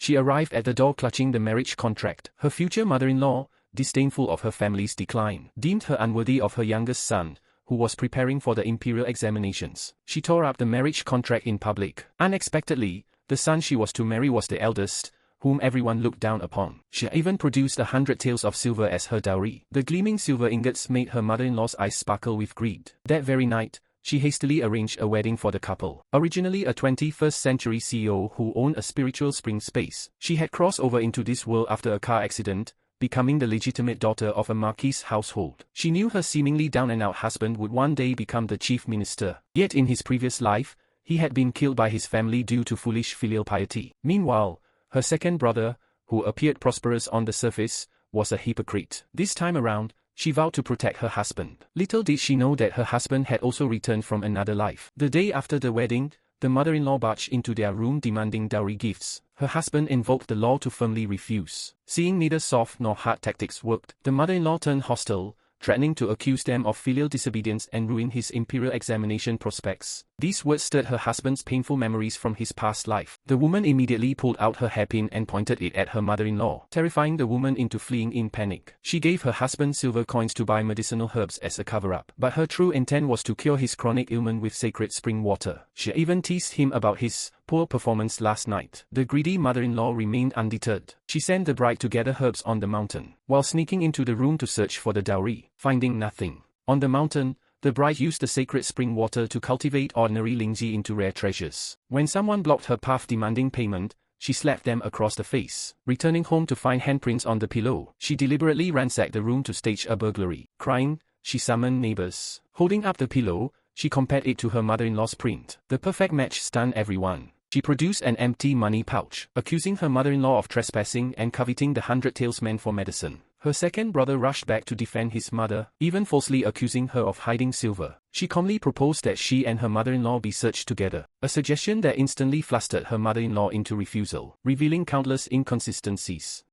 She arrived at the door clutching the marriage contract. Her future mother-in-law, disdainful of her family's decline, deemed her unworthy of her youngest son, who was preparing for the imperial examinations. She tore up the marriage contract in public. Unexpectedly, the son she was to marry was the eldest, whom everyone looked down upon. She even produced 100 taels of silver as her dowry. The gleaming silver ingots made her mother-in-law's eyes sparkle with greed. That very night, she hastily arranged a wedding for the couple. Originally a 21st century CEO who owned a spiritual spring space, she had crossed over into this world after a car accident, becoming the legitimate daughter of a marquis household. She knew her seemingly down-and-out husband would one day become the chief minister. Yet in his previous life, he had been killed by his family due to foolish filial piety. Meanwhile, her second brother, who appeared prosperous on the surface, was a hypocrite. This time around, she vowed to protect her husband. Little did she know that her husband had also returned from another life. The day after the wedding, the mother-in-law barged into their room demanding dowry gifts. Her husband invoked the law to firmly refuse. Seeing neither soft nor hard tactics worked, the mother-in-law turned hostile, threatening to accuse them of filial disobedience and ruin his imperial examination prospects. These words stirred her husband's painful memories from his past life. The woman immediately pulled out her hairpin and pointed it at her mother-in-law, terrifying the woman into fleeing in panic. She gave her husband silver coins to buy medicinal herbs as a cover-up, but her true intent was to cure his chronic ailment with sacred spring water. She even teased him about his poor performance last night. The greedy mother-in-law remained undeterred. She sent the bride to gather herbs on the mountain, while sneaking into the room to search for the dowry. Finding nothing on the mountain, the bride used the sacred spring water to cultivate ordinary lingzi into rare treasures. When someone blocked her path demanding payment, she slapped them across the face. Returning home to find handprints on the pillow, she deliberately ransacked the room to stage a burglary. Crying, she summoned neighbors. Holding up the pillow, she compared it to her mother-in-law's print. The perfect match stunned everyone. She produced an empty money pouch, accusing her mother-in-law of trespassing and coveting the 100 taels meant for medicine. Her second brother rushed back to defend his mother, even falsely accusing her of hiding silver. She calmly proposed that she and her mother-in-law be searched together, a suggestion that instantly flustered her mother-in-law into refusal, revealing countless inconsistencies.